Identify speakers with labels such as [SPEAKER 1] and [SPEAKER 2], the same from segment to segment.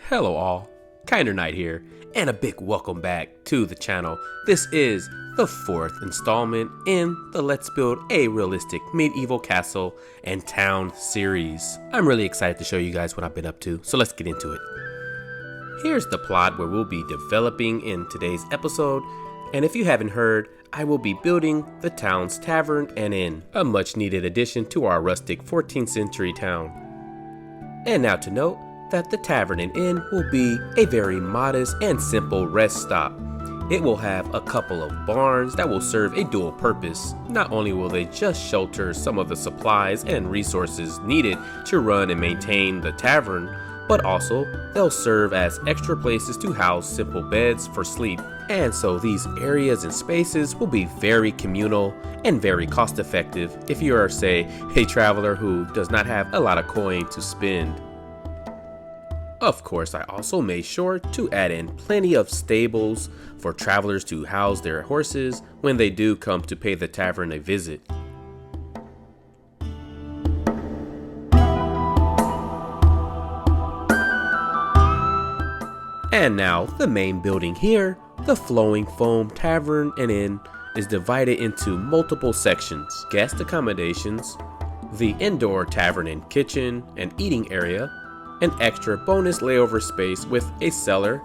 [SPEAKER 1] Hello all, Kinder Knight here, and a big welcome back to the channel. This is the fourth installment in the Let's Build a Realistic Medieval Castle and Town series. I'm really excited to show you guys what I've been up to, so let's get into it. Here's the plot where we'll be developing in today's episode, and if you haven't heard, I will be building the town's Tavern and Inn, a much needed addition to our rustic 14th century town. And now to note, that the Tavern and Inn will be a very modest and simple rest stop. It will have a couple of barns that will serve a dual purpose. Not only will they just shelter some of the supplies and resources needed to run and maintain the tavern, but also they'll serve as extra places to house simple beds for sleep. And so these areas and spaces will be very communal and very cost effective if you are, say, a traveler who does not have a lot of coin to spend. Of course, I also made sure to add in plenty of stables for travelers to house their horses when they do come to pay the tavern a visit. And now, the main building here, the Flowing Foam Tavern and Inn, is divided into multiple sections: guest accommodations, the indoor tavern and kitchen and eating area, an extra bonus layover space with a cellar,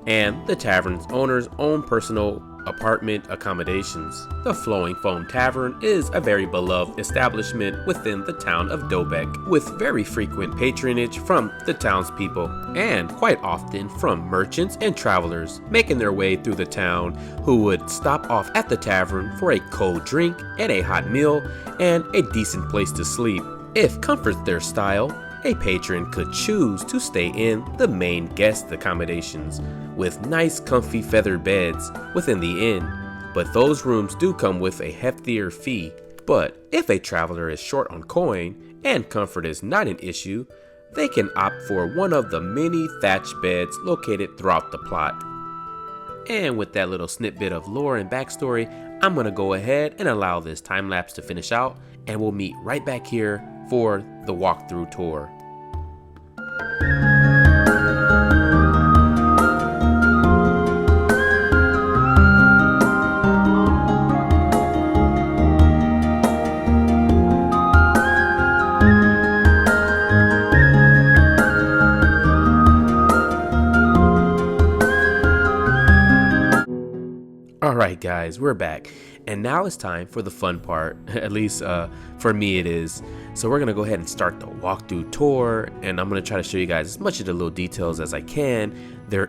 [SPEAKER 1] and the tavern's owner's own personal apartment accommodations. The Flowing Foam Tavern is a very beloved establishment within the town of Dobek, with very frequent patronage from the townspeople, and quite often from merchants and travelers making their way through the town who would stop off at the tavern for a cold drink and a hot meal and a decent place to sleep. If comfort's their style, a patron could choose to stay in the main guest accommodations with nice comfy feather beds within the inn, but those rooms do come with a heftier fee. But if a traveler is short on coin and comfort is not an issue, they can opt for one of the many thatched beds located throughout the plot. And with that little snippet of lore and backstory, I'm gonna go ahead and allow this time lapse to finish out, and we'll meet right back here for the walkthrough tour. Alright guys, we're back, and now it's time for the fun part, at least for me it is. So we're gonna go ahead and start the walkthrough tour, and I'm gonna try to show you guys as much of the little details as I can. There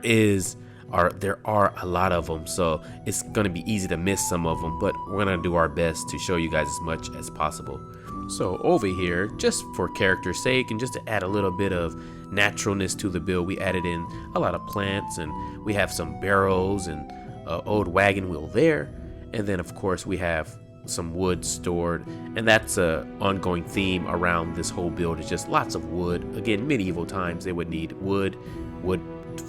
[SPEAKER 1] are a lot of them, so it's gonna be easy to miss some of them, but we're gonna do our best to show you guys as much as possible. So over here, just for character's sake and just to add a little bit of naturalness to the build, we added in a lot of plants, and we have some barrels and old wagon wheel there, and then of course we have some wood stored, and that's a ongoing theme around this whole build. Is just lots of wood. Again, medieval times they would need wood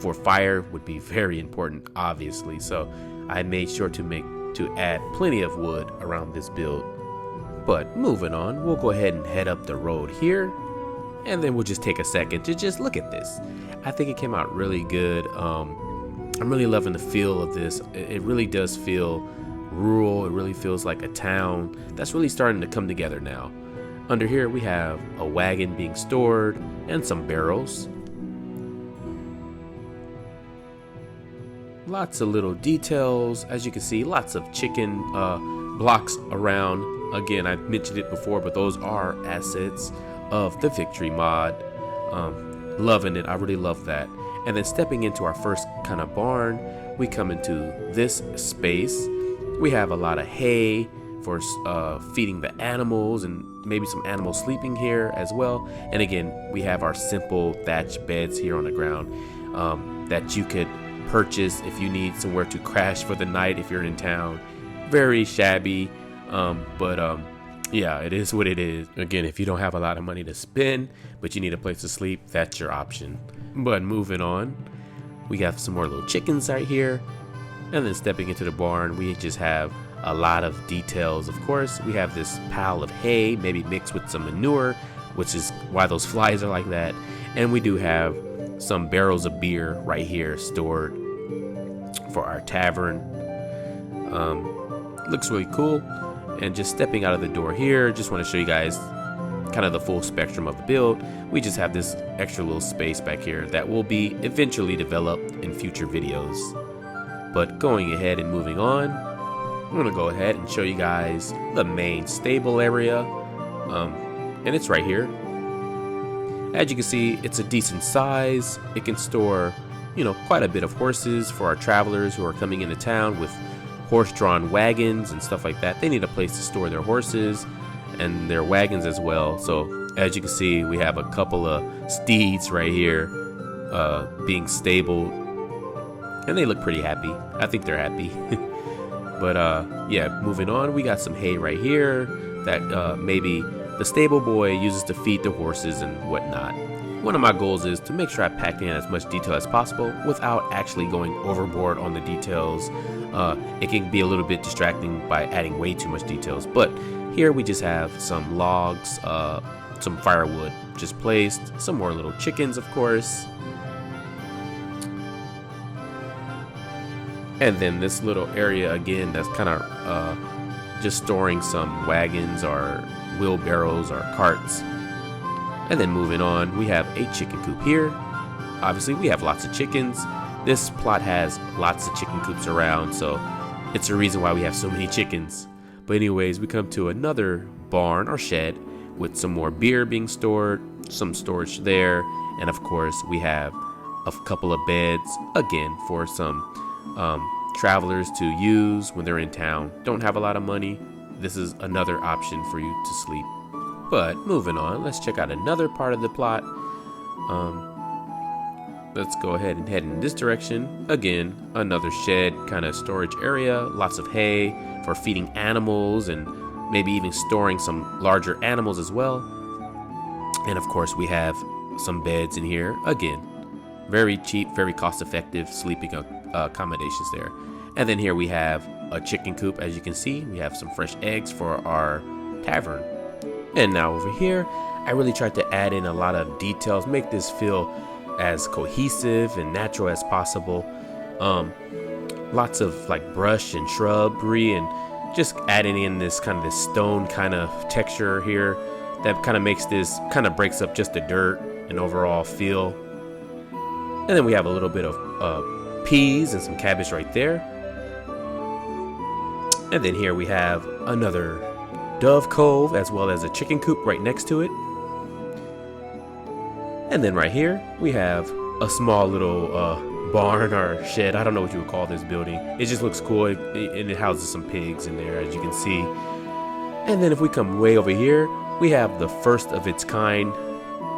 [SPEAKER 1] for fire would be very important, obviously, so I made sure to add plenty of wood around this build. But moving on, we'll go ahead and head up the road here, and then we'll just take a second to just look at this. I think it came out really good. I'm really loving the feel of this. It really does feel rural. It really feels like a town that's really starting to come together now. Under here we have a wagon being stored and some barrels. Lots of little details. As you can see, lots of chicken blocks around. Again, I mentioned it before, but those are assets of the Victory mod. Loving it. I really love that. And then stepping into our first kind of barn, we come into this space. We have a lot of hay for feeding the animals, and maybe some animals sleeping here as well. And again, we have our simple thatch beds here on the ground that you could purchase if you need somewhere to crash for the night if you're in town. Very shabby, but yeah, it is what it is. Again, if you don't have a lot of money to spend, but you need a place to sleep, that's your option. But moving on, we got some more little chickens right here. And then stepping into the barn, we just have a lot of details. Of course, we have this pile of hay, maybe mixed with some manure, which is why those flies are like that. And we do have some barrels of beer right here stored for our tavern. Looks really cool. And just stepping out of the door here, just want to show you guys kind of the full spectrum of the build. We just have this extra little space back here that will be eventually developed in future videos. But going ahead and moving on, I'm gonna go ahead and show you guys the main stable area, and it's right here. As you can see, it's a decent size. It can store, you know, quite a bit of horses for our travelers who are coming into town with horse-drawn wagons and stuff like that. They need a place to store their horses and their wagons as well. So as you can see, we have a couple of steeds right here being stabled, and they look pretty happy. I think they're happy. But yeah, moving on, we got some hay right here that maybe the stable boy uses to feed the horses and whatnot. One of my goals is to make sure I pack in as much detail as possible without actually going overboard on the details. It can be a little bit distracting by adding way too much details, but here we just have some logs, some firewood just placed, some more little chickens, of course. And then this little area again that's kind of just storing some wagons or wheelbarrows or carts. And then moving on, we have a chicken coop here. Obviously we have lots of chickens. This plot has lots of chicken coops around, so it's a reason why we have so many chickens. But anyways, we come to another barn or shed with some more beer being stored, some storage there, and of course we have a couple of beds again for some travelers to use when they're in town, don't have a lot of money. This is another option for you to sleep. But moving on, let's check out another part of the plot. Let's go ahead and head in this direction. Again, another shed kind of storage area, lots of hay for feeding animals and maybe even storing some larger animals as well. And of course we have some beds in here. Again, very cheap, very cost-effective sleeping accommodations there. And then here we have a chicken coop. As you can see, we have some fresh eggs for our tavern. And now over here, I really tried to add in a lot of details, make this feel as cohesive and natural as possible. Lots of like brush and shrubbery, and just adding in this kind of this stone kind of texture here that kind of makes this, kind of breaks up just the dirt and overall feel. And then we have a little bit of peas and some cabbage right there. And then here we have another dove cove as well as a chicken coop right next to it. And then right here we have a small little barn or shed. I don't know what you would call this building. It just looks cool, and it houses some pigs in there, as you can see. And then if we come way over here, we have the first of its kind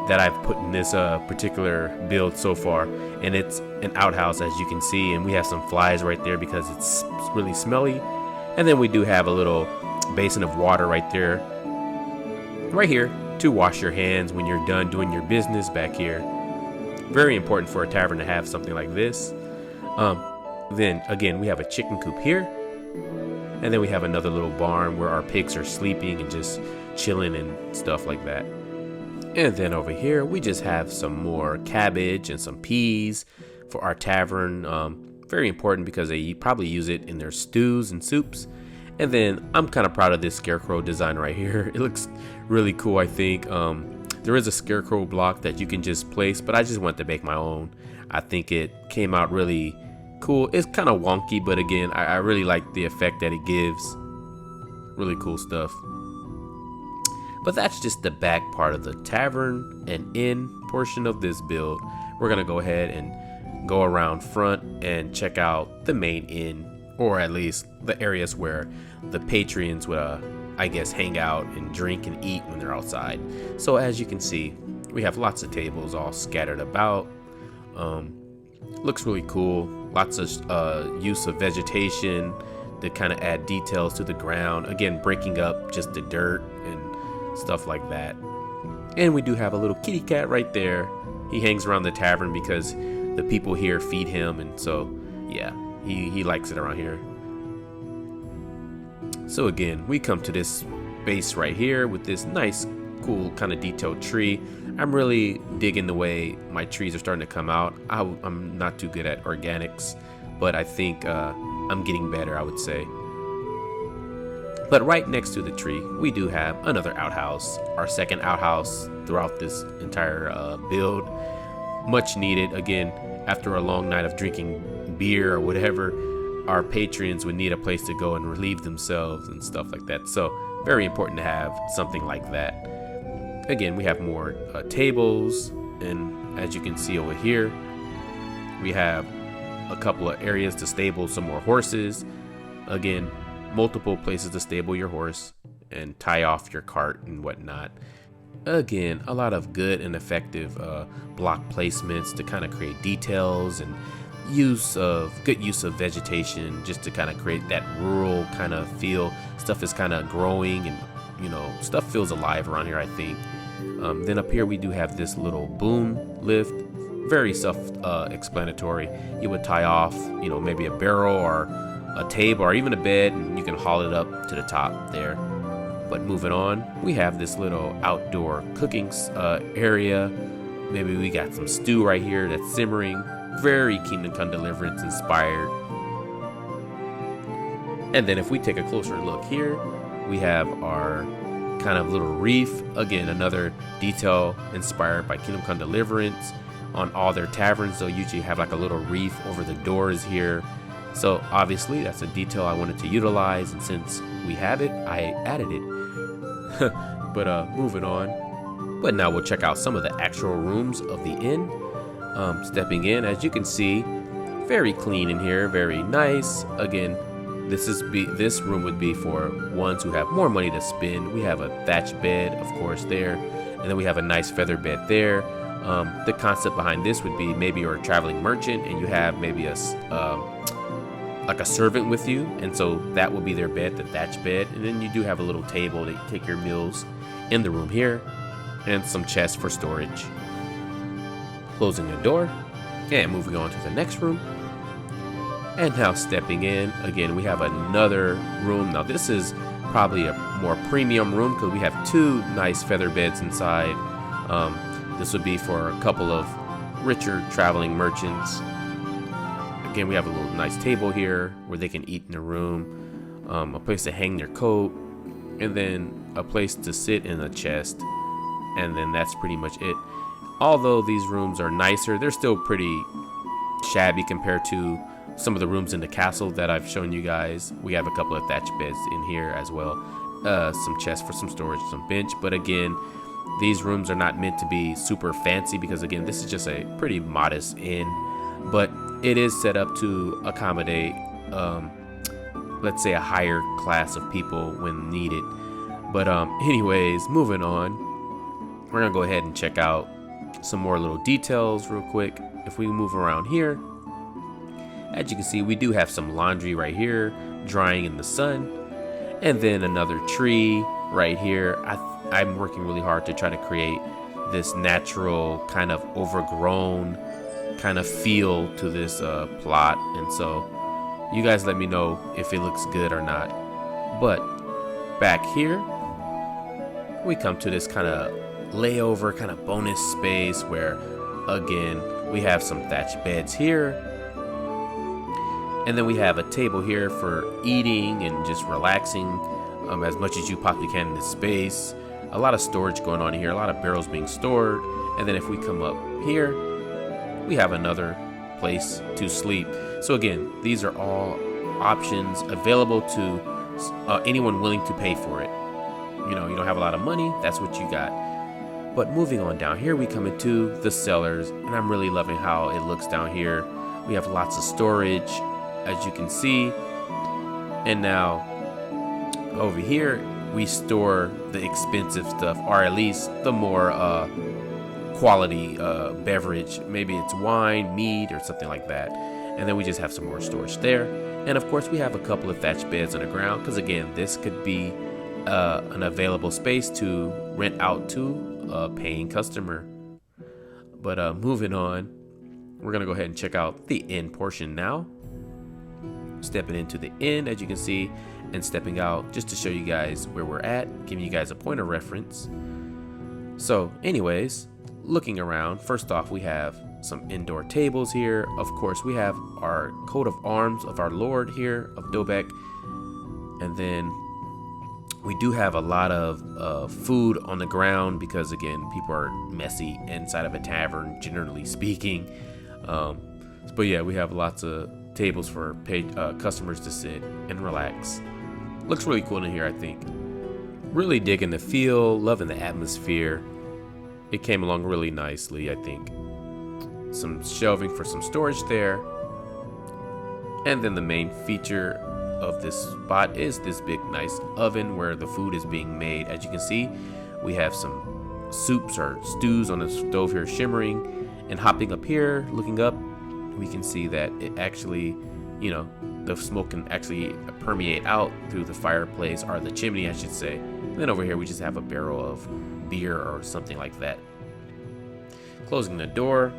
[SPEAKER 1] that I've put in this particular build so far, and it's an outhouse, as you can see, and we have some flies right there because it's really smelly. And then we do have a little basin of water right there, right here, to wash your hands when you're done doing your business back here. Very important for a tavern to have something like this. Then again, we have a chicken coop here, and then we have another little barn where our pigs are sleeping and just chilling and stuff like that. And then over here we just have some more cabbage and some peas for our tavern. Very important because they probably use it in their stews and soups. And then I'm kind of proud of this scarecrow design right here. It looks really cool, I think. There is a scarecrow block that you can just place, but I just want to make my own. I think it came out really cool. It's kind of wonky, but again, I really like the effect that it gives. Really cool stuff. But that's just the back part of the tavern and inn portion of this build. We're gonna go ahead and go around front and check out the main inn, or at least the areas where the patrons would, I guess, hang out and drink and eat when they're outside. So as you can see, we have lots of tables all scattered about. Looks really cool. Lots of use of vegetation to kind of add details to the ground. Again, breaking up just the dirt and stuff like that. And we do have a little kitty cat right there. He hangs around the tavern because the people here feed him, and so yeah, he likes it around here. So again, we come to this base right here with this nice cool kind of detailed tree. I'm really digging the way my trees are starting to come out. I'm not too good at organics, but I think I'm getting better, I would say. But right next to the tree, we do have another outhouse, our second outhouse throughout this entire build. Much needed. Again, after a long night of drinking beer or whatever, our patrons would need a place to go and relieve themselves and stuff like that. So very important to have something like that. Again, we have more tables, and as you can see over here, we have a couple of areas to stable some more horses. Again, multiple places to stable your horse and tie off your cart and whatnot. Again, a lot of good and effective block placements to kind of create details and good use of vegetation, just to kind of create that rural kind of feel. Stuff is kind of growing, and stuff feels alive around here, I think. Then up here we do have this little boom lift, very self-explanatory. You would tie off maybe a barrel or a table or even a bed, and you can haul it up to the top there. But moving on, we have this little outdoor cooking area. Maybe we got some stew right here that's simmering, very Kingdom Come Deliverance inspired. And then if we take a closer look here, we have our kind of little reef. Again, another detail inspired by Kingdom Come Deliverance. On all their taverns, they'll usually have like a little reef over the doors here. So obviously that's a detail I wanted to utilize, and since we have it, I added it. But moving on. But now we'll check out some of the actual rooms of the inn. Stepping in, as you can see, very clean in here, very nice. Again, this room would be for ones who have more money to spend. We have a thatch bed, of course, there, and then we have a nice feather bed there. The concept behind this would be maybe you're a traveling merchant and you have maybe like a servant with you, and so that will be their bed, the thatch bed. And then you do have a little table to take your meals in the room here, and some chests for storage. Closing the door and moving on to the next room. And now stepping in, again, we have another room. Now this is probably a more premium room because we have two nice feather beds inside. This would be for a couple of richer traveling merchants. Again, we have a little nice table here where they can eat in the room, a place to hang their coat, and then a place to sit in a chest. And then that's pretty much it. Although these rooms are nicer, they're still pretty shabby compared to some of the rooms in the castle that I've shown you guys. We have a couple of thatch beds in here as well, some chests for some storage, some bench. But again, these rooms are not meant to be super fancy because again, this is just a pretty modest inn, but it is set up to accommodate, let's say, a higher class of people when needed. But anyways, moving on, we're gonna go ahead and check out some more little details real quick. If we move around here, as you can see, we do have some laundry right here drying in the sun, and then another tree right here. I'm working really hard to try to create this natural kind of overgrown kind of feel to this plot, and so you guys let me know if it looks good or not. But back here we come to this kind of layover kind of bonus space where again we have some thatch beds here, and then we have a table here for eating and just relaxing as much as you possibly can in this space. A lot of storage going on here, a lot of barrels being stored. And then if we come up here, we have another place to sleep. So again, these are all options available to anyone willing to pay for it. You don't have a lot of money, that's what you got. But moving on down here, we come into the cellars, and I'm really loving how it looks down here. We have lots of storage, as you can see. And now over here, we store the expensive stuff, or at least the more quality beverage. Maybe it's wine, mead, or something like that. And then we just have some more storage there. And of course, we have a couple of thatch beds on the ground, because again, this could be an available space to rent out to a paying customer. But moving on, we're gonna go ahead and check out the inn portion now. Stepping into the inn, as you can see, and stepping out just to show you guys where we're at, giving you guys a point of reference. So anyways, looking around, first off, we have some indoor tables here. Of course, we have our coat of arms of our lord here of Dobek. And then we do have a lot of food on the ground because, again, people are messy inside of a tavern, generally speaking. But yeah, we have lots of tables for customers to sit and relax. Looks really cool in here, I think. Really digging the feel, loving the atmosphere. It came along really nicely, I think. Some shelving for some storage there. And then the main feature of this spot is this big nice oven where the food is being made. As you can see, we have some soups or stews on the stove here shimmering, and hopping up here, looking up, we can see that it actually, you know, the smoke can actually permeate out through the fireplace, or the chimney I should say. And then over here we just have a barrel of beer or something like that. Closing the door,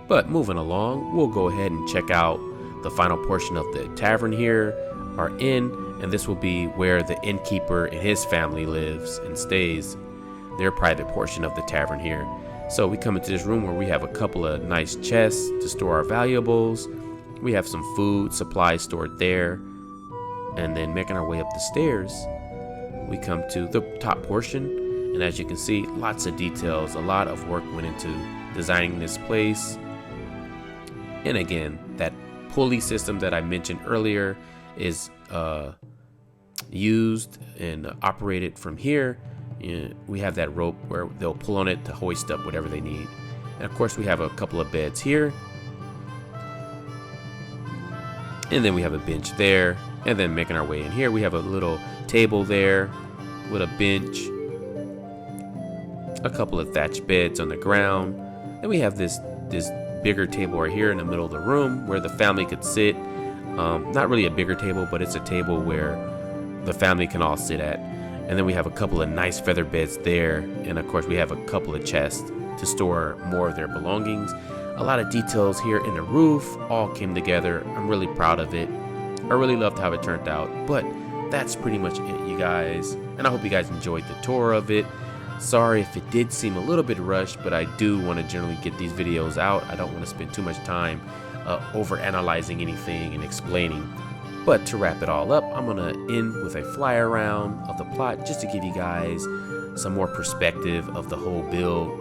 [SPEAKER 1] but moving along, we'll go ahead and check out the final portion of the tavern here, our inn, and this will be where the innkeeper and his family lives and stays, their private portion of the tavern here. So we come into this room where we have a couple of nice chests to store our valuables. We have some food supplies stored there, and then making our way up the stairs, we come to the top portion, and as you can see, lots of details, a lot of work went into designing this place. And again, that pulley system that I mentioned earlier is used and operated from here. We have that rope where they'll pull on it to hoist up whatever they need. And of course we have a couple of beds here, and then we have a bench there. And then making our way in here, we have a little table there with a bench, a couple of thatched beds on the ground, and we have this bigger table right here in the middle of the room where the family could sit. Not really a bigger table, but it's a table where the family can all sit at. And then we have a couple of nice feather beds there, and of course we have a couple of chests to store more of their belongings. A lot of details here in the roof all came together. I'm really proud of it. I really loved how it turned out. But that's pretty much it, you guys, and I hope you guys enjoyed the tour of it. Sorry if it did seem a little bit rushed, but I do want to generally get these videos out. I don't want to spend too much time over analyzing anything and explaining. But to wrap it all up, I'm going to end with a fly around of the plot just to give you guys some more perspective of the whole build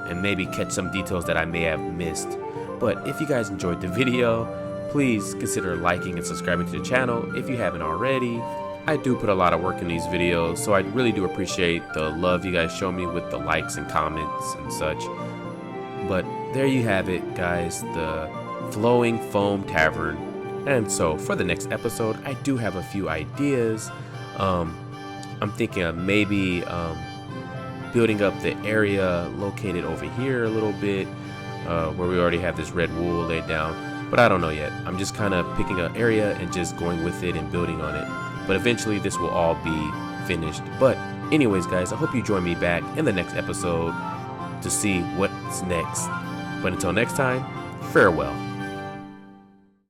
[SPEAKER 1] and maybe catch some details that I may have missed. But if you guys enjoyed the video, please consider liking and subscribing to the channel if you haven't already. I do put a lot of work in these videos, so I really do appreciate the love you guys show me with the likes and comments and such. But there you have it, guys, the Flowing Foam Tavern. And so for the next episode, I do have a few ideas. I'm thinking of maybe building up the area located over here a little bit, where we already have this red wool laid down, but I don't know yet. I'm just kind of picking an area and just going with it and building on it. But eventually this will all be finished. But anyways, guys, I hope you join me back in the next episode to see what's next. But until next time, farewell.